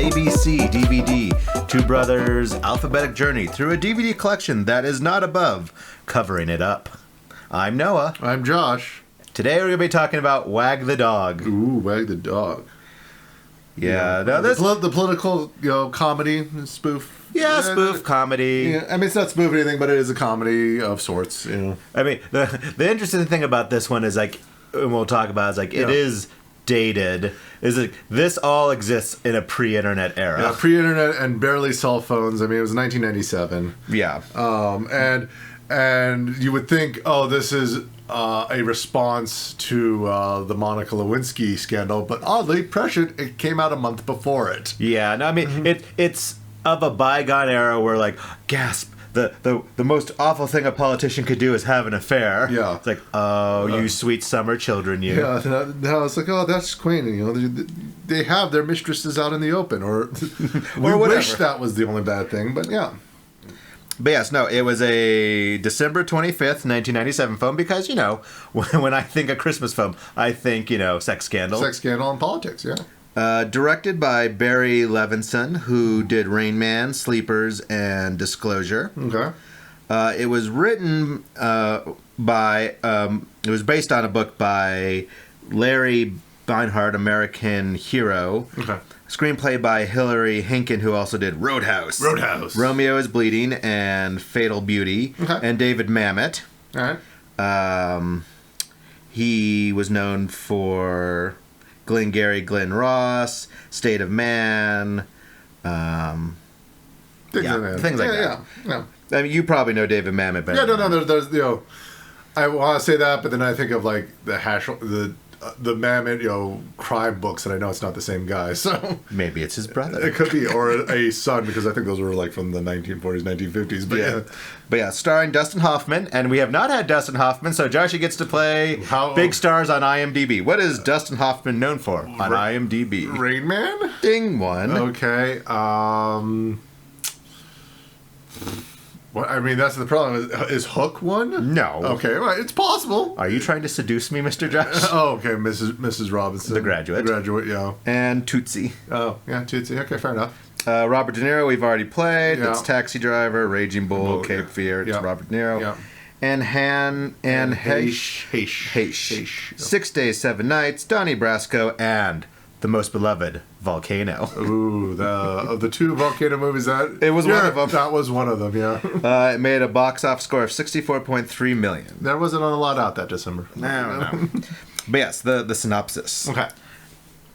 ABC DVD, two brothers' alphabetic journey through a DVD collection that is not above covering it up. I'm Noah. I'm Josh. Today we're going to be talking about Wag the Dog. Ooh, Wag the Dog. Yeah, no, the political, comedy spoof. Yeah, spoof comedy. Yeah, I mean, it's not spoof or anything, but it is a comedy of sorts. I mean, the interesting thing about this one is and we'll talk about it is dated. Is like this all exists in a pre-internet era. Yeah, pre-internet and barely cell phones. I mean, it was 1997. Yeah. And you would think, this is a response to the Monica Lewinsky scandal, but oddly, prescient, it came out a month before it. Yeah, no, I mean, it's of a bygone era where, gasp, the most awful thing a politician could do is have an affair. Yeah. It's like, you sweet summer children, you. Yeah, now it's like, that's quaint. They have their mistresses out in the open, or we wish that was the only bad thing, but yeah. But yes, no, it was a December 25th, 1997 film because, when I think a Christmas film, I think, sex scandal. Sex scandal and politics, yeah. Directed by Barry Levinson, who did Rain Man, Sleepers, and Disclosure. Okay. It was written it was based on a book by Larry Beinhardt, American Hero. Okay. Screenplay by Hilary Hinken, who also did Roadhouse. Romeo is Bleeding, and Fatal Beauty. Okay. And David Mamet. All right. He was known for Glengarry Glen Ross, State of Man. Things like that. Yeah. I mean, you probably know David Mamet better. Yeah, no. There's I want to say that, but then I think of the Mamet, crime books, and I know it's not the same guy, so maybe it's his brother. It could be, or a son, because I think those were from the 1940s, 1950s. But yeah, starring Dustin Hoffman, and we have not had Dustin Hoffman, so Joshie gets to play big stars on IMDb. What is Dustin Hoffman known for on IMDb? Rain Man? Ding one. Okay. What, I mean, that's the problem. Is Hook one? No. Okay, right. It's possible. Are you trying to seduce me, Mr. Josh? Okay, Mrs. Robinson. The Graduate. The Graduate, yeah. And Tootsie. Oh, yeah, Tootsie. Okay, fair enough. Robert De Niro, we've already played. Yeah. It's Taxi Driver, Raging Bull, Cape Fear. It's Robert De Niro. Yeah. And Heche. 6 Days, 7 Nights, Donnie Brasco, and the most beloved Volcano. Ooh, of the two Volcano movies, it was one of them. That was one of them, yeah. It made a box office score of $64.3 million. There wasn't a lot out that December. No. But yes, the synopsis. Okay.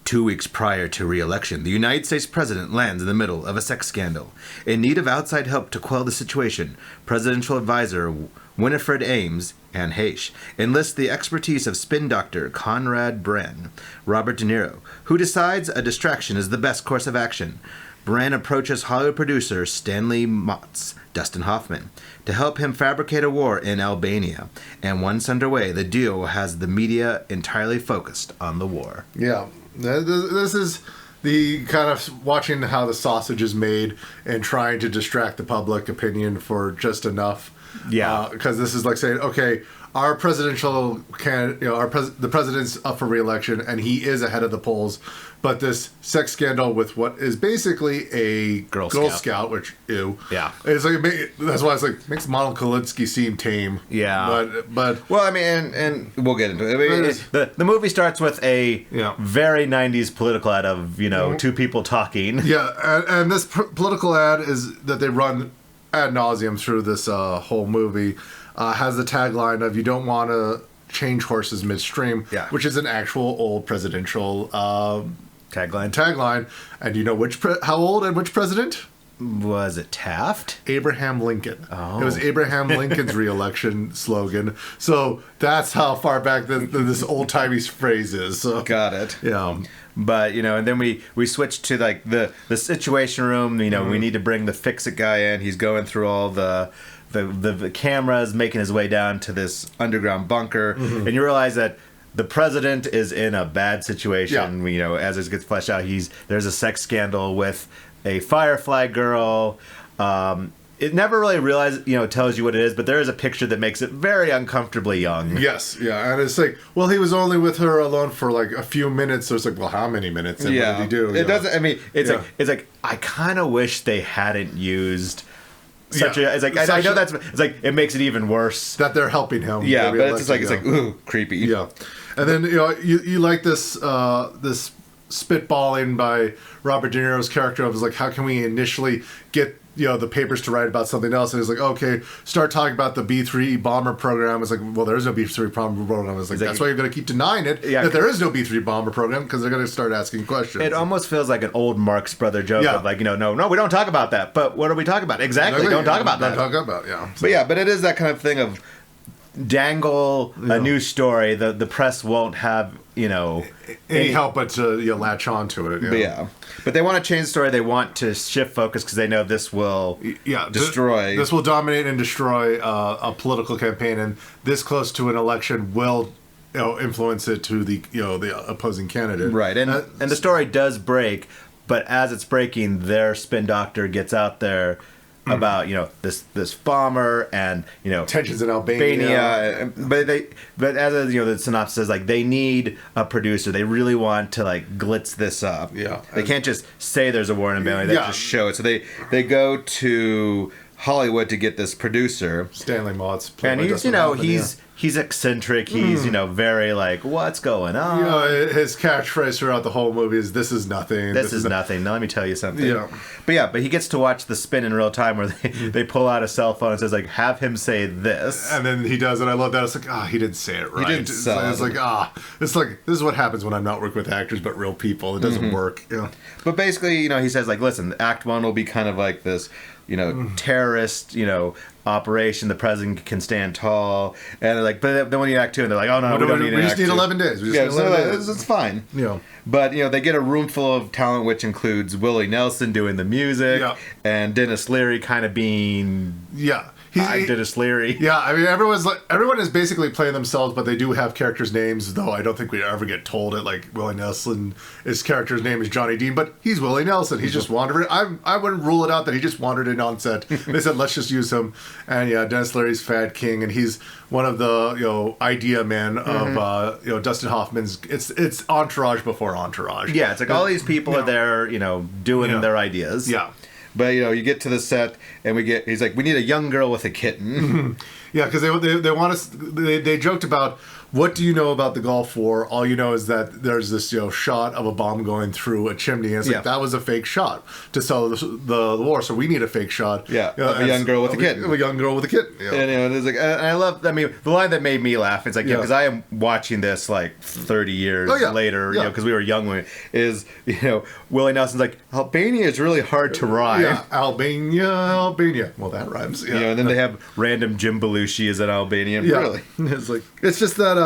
2 weeks prior to re-election, the United States president lands in the middle of a sex scandal. In need of outside help to quell the situation, presidential advisor Winifred Ames and Heche enlists the expertise of spin doctor Conrad Bren, Robert De Niro, who decides a distraction is the best course of action. Bren approaches Hollywood producer Stanley Mott's Dustin Hoffman to help him fabricate a war in Albania, and once underway, the duo has the media entirely focused on the war. Yeah. This is the kind of watching how the sausage is made and trying to distract the public opinion for just enough. Yeah. Because this is like saying, okay, our presidential the president's up for re-election and he is ahead of the polls, but this sex scandal with what is basically a Girl Scout, which yeah, it's that's why it's makes Monica Lewinsky seem tame. Yeah, but well, I mean, and we'll get into it. I mean, the movie starts with a very 90s political ad of two people talking. Yeah, and this political ad is that they run ad nauseum through this whole movie. Has the tagline of "You don't want to change horses midstream," which is an actual old presidential tagline. And you know how old and which president? Was it Taft? Abraham Lincoln. Oh. It was Abraham Lincoln's re-election slogan. So that's how far back this old-timey phrase is. So. Got it. Yeah. But, and then we switch to, the Situation Room. We need to bring the Fix-It guy in. He's going through all the cameras, making his way down to this underground bunker. Mm-hmm. And you realize that the president is in a bad situation. Yeah. As it gets fleshed out, there's a sex scandal with a Firefly girl. it never really tells you what it is, but there is a picture that makes it very uncomfortably young. Yes, yeah, and it's like, well, he was only with her alone for like a few minutes. So it's like, well, how many minutes? And what did he do? It doesn't. I mean, it's like I kind of wish they hadn't used such a. It's like I know that's. It's like it makes it even worse that they're helping him. Yeah, but it's like ooh, creepy. Yeah, and then you like this this spitballing by Robert De Niro's character of like, how can we initially get the papers to write about something else? And it's like, okay, start talking about the B-3 bomber program. It's like, well, there is no B-3 bomber program. It's like, that's why you're going to keep denying it, that there is no B-3 bomber program, because they're going to start asking questions. It almost feels like an old Marx Brother joke of like, no, we don't talk about that. But what are we talking about? Exactly, don't talk about that. Don't talk about, yeah. So. But it is that kind of thing of dangle a new story. The press won't have, any help but to latch on to it. But they want to change the story. They want to shift focus because they know this will destroy. This will dominate and destroy a political campaign, and this close to an election will influence it to the the opposing candidate. Right, and the story does break, but as it's breaking, their spin doctor gets out there about this bomber and tensions in Albania. But as the synopsis says, like, they need a producer. They really want to like glitz this up. Yeah, they can't just say there's a war in Albania. They just show it. So they go to Hollywood to get this producer, Stanley Mott's, and he's eccentric. He's very like, what's going on? His catchphrase throughout the whole movie is, "This is nothing. This is nothing." Now let me tell you something. But he gets to watch the spin in real time where they pull out a cell phone and says like, "Have him say this," and then he does it. I love that. It's like, he didn't say it right. He didn't sell it. It's like this is what happens when I'm not working with actors but real people. It doesn't work. But basically, he says like, "Listen, Act 1 will be kind of like this." Terrorist, operation. The president can stand tall, and they're like, but then when you Act 2, and they're like, oh no, we don't need an We Act just need 2. 11 days. It's fine. But they get a room full of talent, which includes Willie Nelson doing the music, and Dennis Leary kind of being Dennis Leary. Yeah, I mean, everyone is basically playing themselves, but they do have characters' names, though I don't think we ever get told it. Like, Willie Nelson, his character's name is Johnny Dean, but he's Willie Nelson. He's just wandering. I wouldn't rule it out that he just wandered in on set. They said, let's just use him. And Dennis Leary's Fat King, and he's one of the idea men of Dustin Hoffman's. It's Entourage before Entourage. Yeah, it's like all these people are there, doing their ideas. Yeah. But you get to the set and he's like, we need a young girl with a kitten. Yeah, because they want us. They joked about, what do you know about the Gulf War? All you know is that there's this shot of a bomb going through a chimney, and it's like, that was a fake shot to sell the war. So we need a fake shot. Yeah, of a young girl with a kitten. A young girl with a kitten. And it's like, and I love. I mean, the line that made me laugh. It's like, because I am watching this like 30 years later. Because we were young when is Willie Nelson's like, Albania is really hard to rhyme. Yeah, Albania. Well, that rhymes. Yeah. And then they have random Jim Belushi as an Albanian. Yeah. Really, it's just that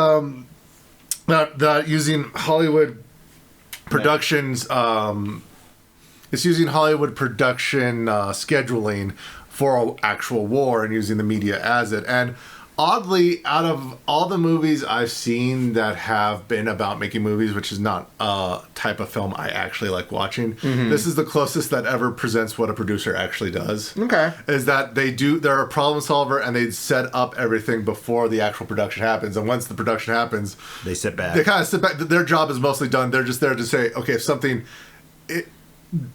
that using Hollywood productions, it's using Hollywood production scheduling for an actual war and using the media as it. And oddly, out of all the movies I've seen that have been about making movies, which is not a type of film I actually like watching, this is the closest that ever presents what a producer actually does. Okay. Is that they're a problem solver and they set up everything before the actual production happens. And once the production happens, they sit back. They kind of sit back. Their job is mostly done. They're just there to say, okay, if something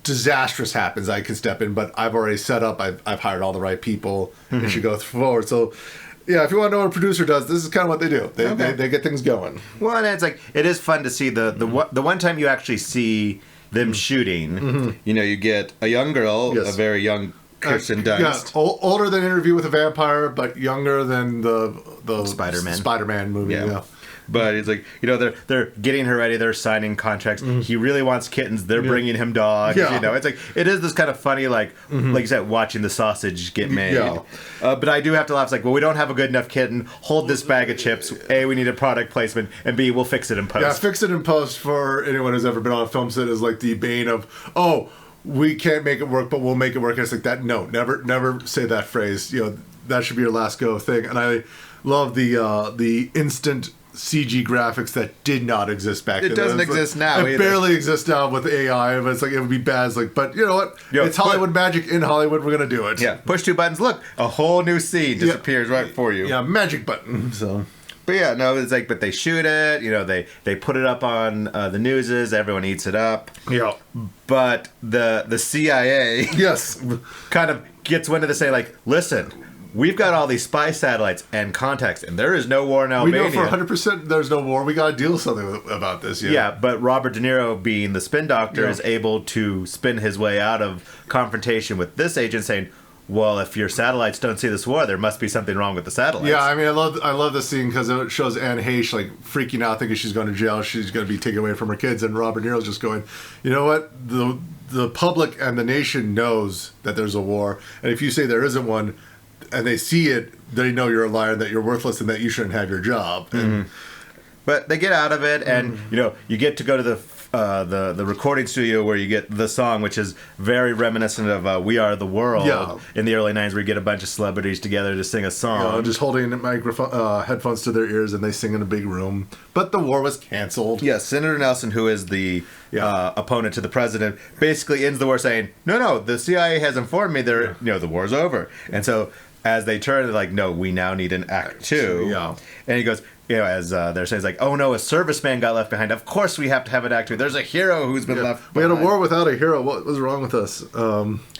disastrous happens, I can step in, but I've already set up, I've hired all the right people, it should go forward. So yeah, if you want to know what a producer does, this is kind of what they do. They get things going. Well, and it's like, it is fun to see the one time you actually see them shooting. You get a young girl, a very young Kirsten Dunst. Yeah, older than Interview with a Vampire, but younger than the Spider-Man movie. Yeah. But it's like, they're getting her ready. They're signing contracts. He really wants kittens. They're bringing him dogs. It's like, it is this kind of funny, like you said, watching the sausage get made. Yeah. But I do have to laugh. It's like, well, we don't have a good enough kitten. Hold this bag of chips. A, we need a product placement. And B, we'll fix it in post. Yeah, fix it in post for anyone who's ever been on a film set is like the bane of, we can't make it work, but we'll make it work. And it's like that. No, never say that phrase. That should be your last go thing. And I love the instant CG graphics that did not exist back then. It doesn't exist now It either. barely exists now with AI, but it's like, it would be bad. It's like, but you know what? It's Hollywood magic in Hollywood. We're going to do it. Yeah, push 2 buttons. Look, a whole new scene disappears right for you. Yeah, magic button. So... But yeah, no, it's like, but they shoot it, you know, they put it up on the newses, everyone eats it up. Yeah. But the CIA Yes. kind of gets wind of this, saying like, listen, we've got all these spy satellites and contacts, and there is no war in Albania. We know for 100% there's no war. We got to deal something about this. Yeah, but Robert De Niro, being the spin doctor, is able to spin his way out of confrontation with this agent, saying, well, if your satellites don't see this war, there must be something wrong with the satellites. Yeah, I mean, I love this scene because it shows Anne Heche like freaking out, thinking she's going to jail, she's going to be taken away from her kids, and Robert De Niro's just going, you know what, the public and the nation knows that there's a war, and if you say there isn't one, and they see it, they know you're a liar, that you're worthless, and that you shouldn't have your job. And, but they get out of it, and you know, you get to go to the recording studio where you get the song, which is very reminiscent of "We Are the World" in the early '90s, where you get a bunch of celebrities together to sing a song, just holding microphone headphones to their ears, and they sing in a big room. But the war was canceled. Yes, Senator Nelson, who is the opponent to the president, basically ends the war saying, "No, the CIA has informed me the war's over," and so. As they turn, they're like, no, we now need an act 2. Yeah. And he goes, you know, as they're saying, it's like, oh no, a serviceman got left behind. Of course we have to have an act 2. There's a hero who's been left behind. We had a war without a hero. What was wrong with us?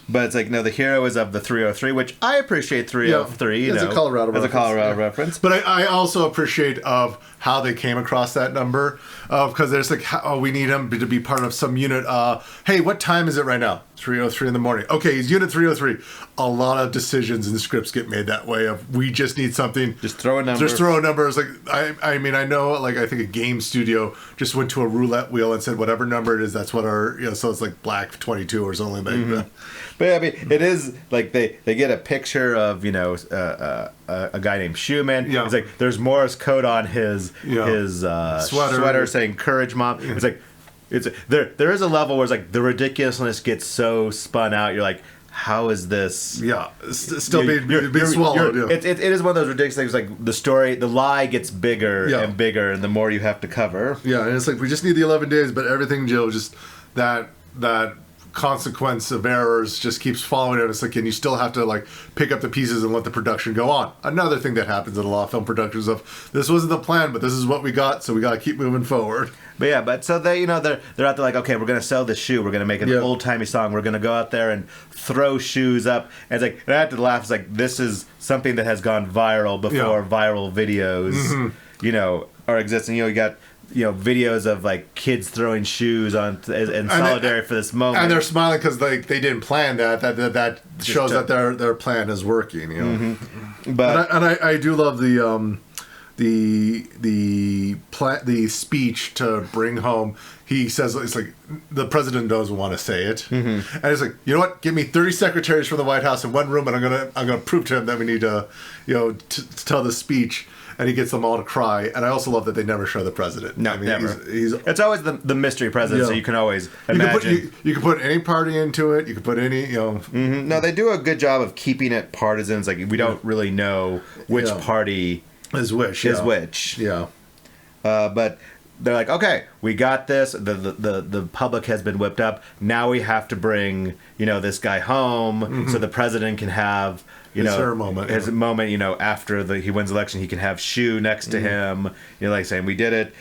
But it's like, no, the hero is of the 303, which I appreciate 303. It's a Colorado reference. It's a Colorado reference. But I also appreciate of how they came across that number. Because there's like, we need him to be part of some unit. Hey, what time is it right now? 3:03 in the morning. Okay, he's unit 303. A lot of decisions and scripts get made that way of, we just need something. Just throw a number. Just throw a number. It's like, I mean, I know, like, I think a game studio just went to a roulette wheel and said, whatever number it is, that's what our, so it's like black 22 or something like that. But I mean, it is like they get a picture of, a guy named Schumann. Yeah. It's like there's Morse code on his sweater saying "Courage, Mom." It's like there is a level where it's like the ridiculousness gets so spun out. You're like, how is this? Yeah, still being swallowed. It is one of those ridiculous things. Like the lie gets bigger and bigger, and the more you have to cover. Yeah, and it's like, we just need the 11 days, but everything, Jill, just that consequence of errors just keeps following it. It's like, and you still have to like pick up the pieces and let the production go on. Another thing that happens in a lot of film productions of, this wasn't the plan, but this is what we got, so we got to keep moving forward. But so they, they're out there like, okay, we're gonna sell this shoe, we're gonna make an old timey song, we're gonna go out there and throw shoes up, and it's like, and I have to laugh. It's like, this is something that has gone viral before viral videos, are existing. You got videos of like kids throwing shoes on in solidarity for this moment, and they're smiling because they didn't plan that. That shows that their plan is working. But I do love the speech to bring home. He says, it's like, the president doesn't want to say it, and it's like, you know what? Give me 30 secretaries from the White House in one room, and I'm gonna prove to him that we need to to tell the speech. And he gets them all to cry. And I also love that they never show the president. No, never. It's always the mystery president, so you can always imagine. You can put any party into it. You can put any, No, they do a good job of keeping it partisan. It's like, we don't really know which party is which. Yeah. But they're like, okay, we got this. The public has been whipped up. Now we have to bring, this guy home so the president can have... his moment, after he wins the election, he can have Shu next to him, like saying, we did it.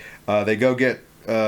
They go get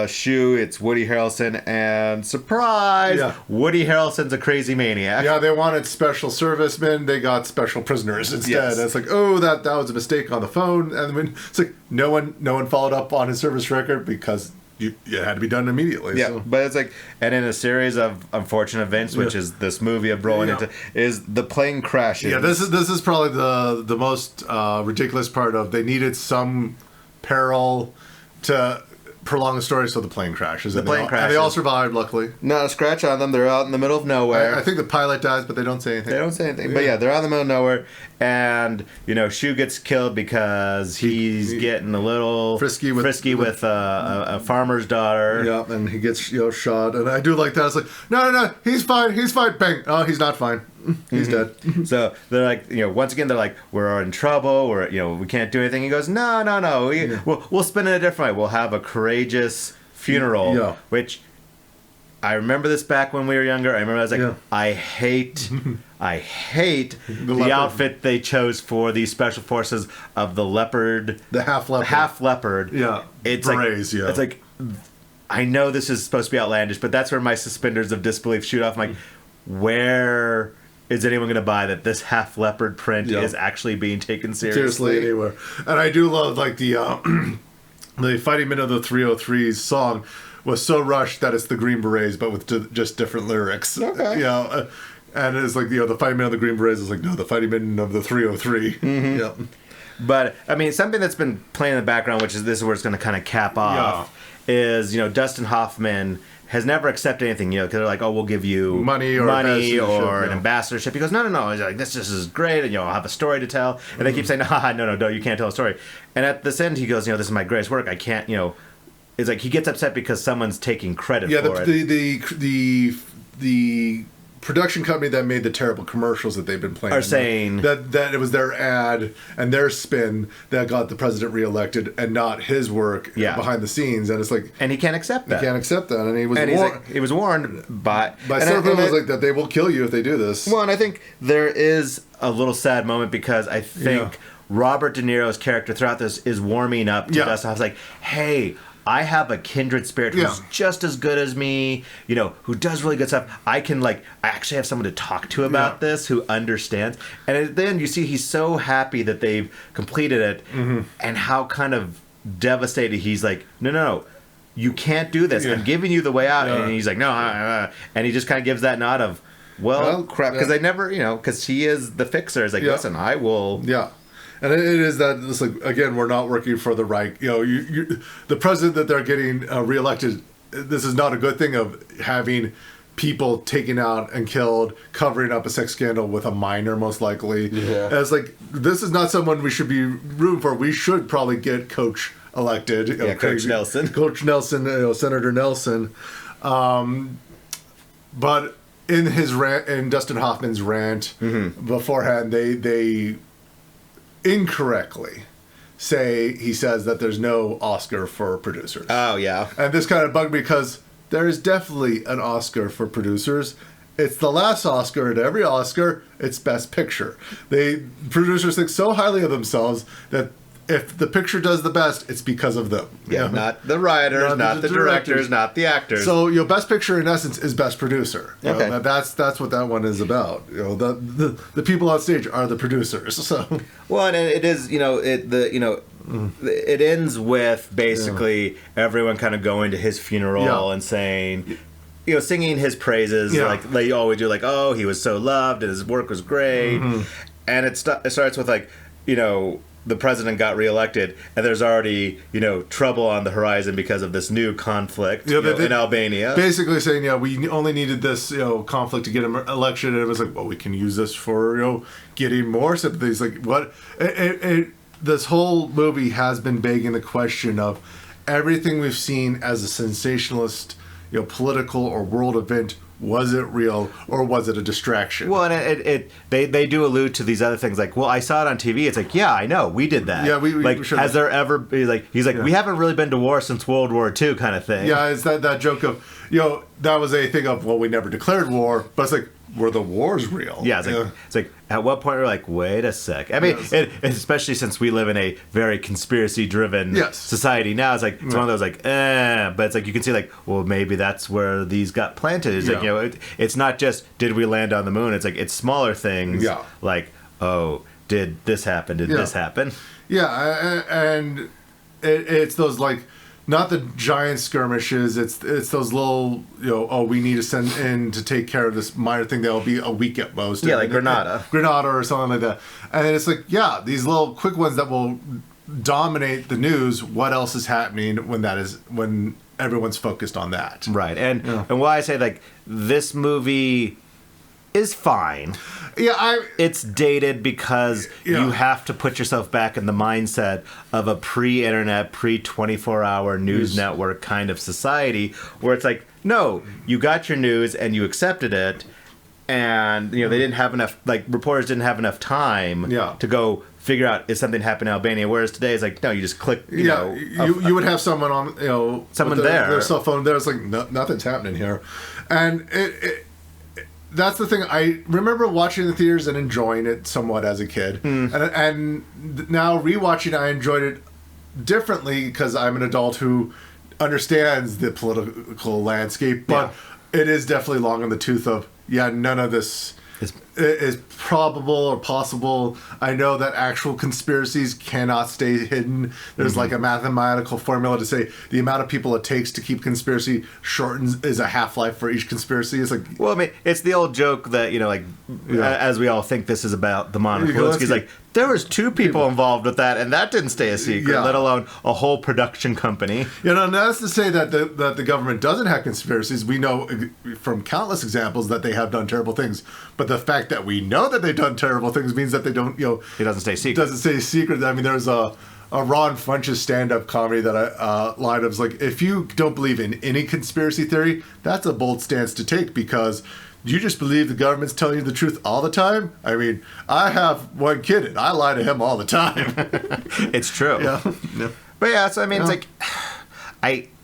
Shu, it's Woody Harrelson, and surprise, Woody Harrelson's a crazy maniac. Yeah, they wanted special servicemen, they got special prisoners instead. Yes. It's like, oh, that was a mistake on the phone, and it's like, no one followed up on his service record because it had to be done immediately. Yeah, so. But it's like, and in a series of unfortunate events, which is this movie of rolling into, is the plane crashing. Yeah, this is probably the most ridiculous part of, they needed some peril to prolong the story, so the plane crashes. And they all survived, luckily. Not a scratch on them. They're out in the middle of nowhere. I think the pilot dies, but they don't say anything. But yeah, they're out in the middle of nowhere, and Shu gets killed because he's getting a little frisky with a farmer's daughter. Yeah, and he gets shot, and I do like that. It's like, no, he's fine, bang. Oh, he's not fine. he's dead. So they're like, once again, they're like, we're in trouble. We can't do anything. He goes, no. We'll spin it a different way. We'll have a courageous funeral, which I remember this back when we were younger. I remember I was like, I hate the outfit they chose for the special forces of the leopard. The half leopard. Yeah. It's berets, like, it's like, I know this is supposed to be outlandish, but that's where my suspenders of disbelief shoot off. I'm like, where is anyone going to buy that this half leopard print is actually being taken seriously? Anywhere. And I do love like the the Fighting Men of the 303's song was so rushed that it's the Green Berets, but with just different lyrics. Okay. And it's like, the Fighting Men of the Green Berets is like, no, the Fighting Men of the 303. Mm-hmm. Yep. But, I mean, something that's been playing in the background, which is this is where it's going to kind of cap off, is, Dustin Hoffman has never accepted anything, because they're like, oh, we'll give you money or an ambassadorship. He goes, no. He's like, this just is great, and, I'll have a story to tell. And they keep saying, no, you can't tell a story. And at this end, he goes, this is my greatest work. I can't, it's like he gets upset because someone's taking credit for it. The production company that made the terrible commercials that they've been playing are saying that it was their ad and their spin that got the president reelected and not his work behind the scenes. And it's like, and he can't accept that. And he was warned. He was warned by several people was like that they will kill you if they do this. Well, and I think there is a little sad moment because I think Robert De Niro's character throughout this is warming up to Dustin. I was like, hey, I have a kindred spirit who's just as good as me, who does really good stuff. I actually have someone to talk to about this who understands. And then you see he's so happy that they've completed it and how kind of devastated he's like, no, you can't do this. I'm giving you the way out. And he's like, no. And he just kind of gives that nod of, well crap. Because they never, because he is the fixer. It's like, listen, I will. Yeah. And it is that it's like, again, we're not working for the right. The president that they're getting reelected. This is not a good thing of having people taken out and killed, covering up a sex scandal with a minor, most likely. Yeah. It's like this is not someone we should be rooting for. We should probably get Coach elected. Coach Nelson. Coach Nelson, Senator Nelson. But in his rant, in Dustin Hoffman's rant beforehand, they incorrectly he says that there's no Oscar for producers. Oh, yeah. And this kind of bugged me because there is definitely an Oscar for producers. It's the last Oscar, and every Oscar, it's Best Picture. Producers think so highly of themselves that if the picture does the best, it's because of them. Yeah, not the writers, not the directors, not the actors. So, Best Picture in essence is Best Producer. Okay. That's what that one is about. The people on stage are the producers. So. Well, and it is, it ends with basically everyone kind of going to his funeral and saying, singing his praises like they always do, like, oh, he was so loved and his work was great. And it starts with like, the president got reelected, and there's already, trouble on the horizon because of this new conflict in Albania. Basically saying, we only needed this, conflict to get him elected, and it was like, well, we can use this for, getting more sympathies. Like, what? This whole movie has been begging the question of everything we've seen as a sensationalist, political or world event. Was it real or was it a distraction? Well, and they do allude to these other things like, well, I saw it on TV. It's like, yeah, I know, we did that. Yeah, we like, sure has there ever been like? He's like, we haven't really been to war since World War II, kind of thing. Yeah, it's that joke of that was a thing of we never declared war, but it's like, were the wars real? Yeah, it's like at what point we're like, wait a sec. I mean, especially since we live in a very conspiracy-driven society now, it's like it's one of those like, but it's like you can see like, well, maybe that's where these got planted. It's like it's not just did we land on the moon. It's like it's smaller things. Yeah. Like, oh, did this happen? Did this happen? Yeah, and it's those like. Not the giant skirmishes. It's those little, we need to send in to take care of this minor thing that'll be a week at most. Yeah, like Grenada or something like that. And it's like, these little quick ones that will dominate the news. What else is happening when everyone's focused on that? Right. And why I say like this movie is fine. Yeah, it's dated because you have to put yourself back in the mindset of a pre-internet, pre-24-hour news network kind of society where it's like, no, you got your news and you accepted it, and they didn't have enough, like, reporters didn't have enough time to go figure out if something happened in Albania, whereas today it's like, no, you just click, you would have someone on, someone there, their cell phone there. It's like, nothing's happening here. And that's the thing. I remember watching the theaters and enjoying it somewhat as a kid, and now rewatching, I enjoyed it differently because I'm an adult who understands the political landscape, but it is definitely long in the tooth of, none of this is probable or possible. I know that actual conspiracies cannot stay hidden. There's like a mathematical formula to say the amount of people it takes to keep conspiracy shortens is a half-life for each conspiracy. It's like, well, I mean, it's the old joke that, as we all think this is about the Monica Lewinsky's, like, there was 2 people involved with that, and that didn't stay a secret, let alone a whole production company. And that's to say that the government doesn't have conspiracies. We know from countless examples that they have done terrible things. But the fact that we know that they've done terrible things means that they don't, it doesn't stay secret. Doesn't stay secret. I mean, there's a Ron Funches stand-up comedy that line was like, if you don't believe in any conspiracy theory, that's a bold stance to take, because you just believe the government's telling you the truth all the time? I mean, I have one kid and I lie to him all the time. It's true. Yeah. But so I mean, it's like,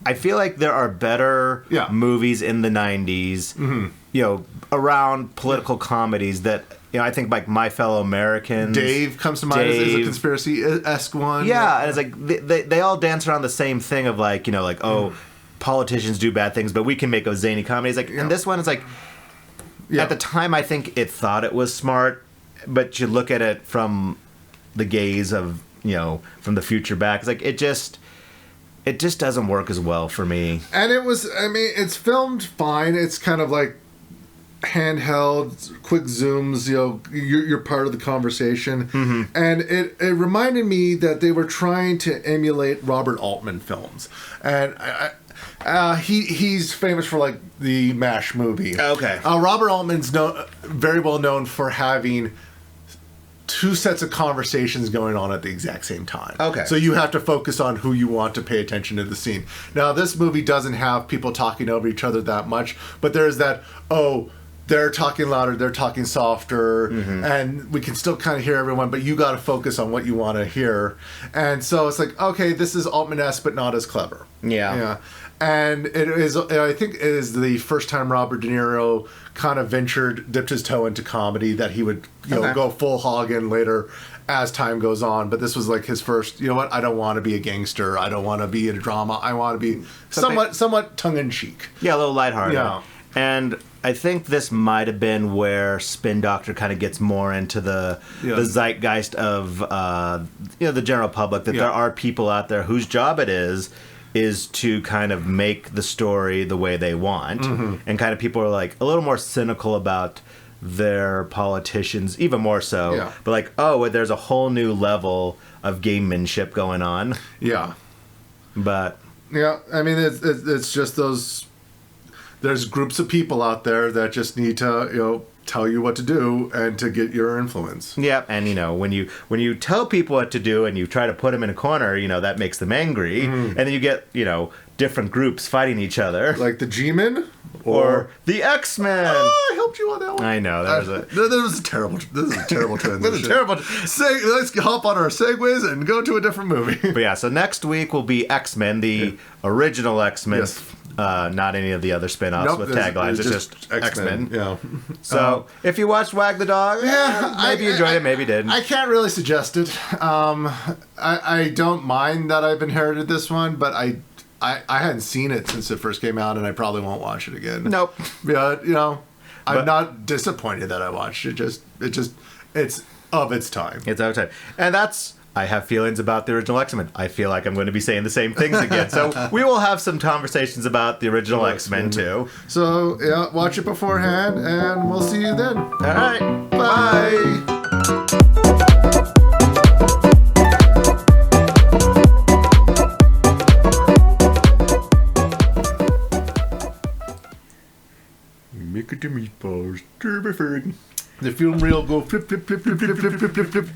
I feel like there are better movies in the 90s, around political comedies that, I think, like My Fellow Americans. Dave comes to mind as a conspiracy-esque one. Yeah, and it's like, they all dance around the same thing of like, politicians do bad things, but we can make a zany comedy. It's like, and this one is like, at the time, I think it thought it was smart, but you look at it from the gaze of, from the future back. It's like, it just doesn't work as well for me. And it's filmed fine. It's kind of like handheld, quick zooms, you're part of the conversation. And it reminded me that they were trying to emulate Robert Altman films. And he's famous for like the MASH movie. Okay. Robert Altman's very well known for having 2 sets of conversations going on at the exact same time. Okay. So you have to focus on who you want to pay attention to the scene. Now, this movie doesn't have people talking over each other that much, but there's that, they're talking louder, they're talking softer, and we can still kind of hear everyone, but you got to focus on what you want to hear. And so it's like, okay, this is Altman-esque, but not as clever. Yeah. And I think it is the first time Robert De Niro kind of dipped his toe into comedy, that he would go full hog in later as time goes on. But this was like his first, I don't want to be a gangster. I don't want to be in a drama. I want to be somewhat tongue-in-cheek. Yeah, a little lighthearted. Yeah. And I think this might have been where Spin Doctor kind of gets more into the zeitgeist of the general public, that there are people out there whose job it is to kind of make the story the way they want. And kind of people are like a little more cynical about their politicians, even more so. Yeah. But like, there's a whole new level of gamemanship going on. Yeah. But yeah, I mean, it's just those. There's groups of people out there that just need to, tell you what to do and to get your influence. Yeah, and when you tell people what to do and you try to put them in a corner, that makes them angry, and then you get different groups fighting each other, like the G-Men or the X-Men. Oh, I helped you on that one. I know This is a terrible transition. This is terrible. Let's hop on our segues and go to a different movie. But yeah, so next week will be X-Men, the original X-Men. Yes. Not any of the other spin-offs with taglines. It's just X-Men. Yeah. So if you watched Wag the Dog, maybe you enjoyed it, maybe you didn't. I can't really suggest it. I don't mind that I've inherited this one, but I hadn't seen it since it first came out, and I probably won't watch it again. Nope. Yeah, I'm not disappointed that I watched it. It's of its time. It's of its time, and I have feelings about the original X-Men. I feel like I'm going to be saying the same things again. So we will have some conversations about the original X-Men too. So yeah, watch it beforehand, and we'll see you then. All right, bye. Make it the meatballs. They feel real. Go flip, flip, flip, flip, flip, flip, flip, flip, flip.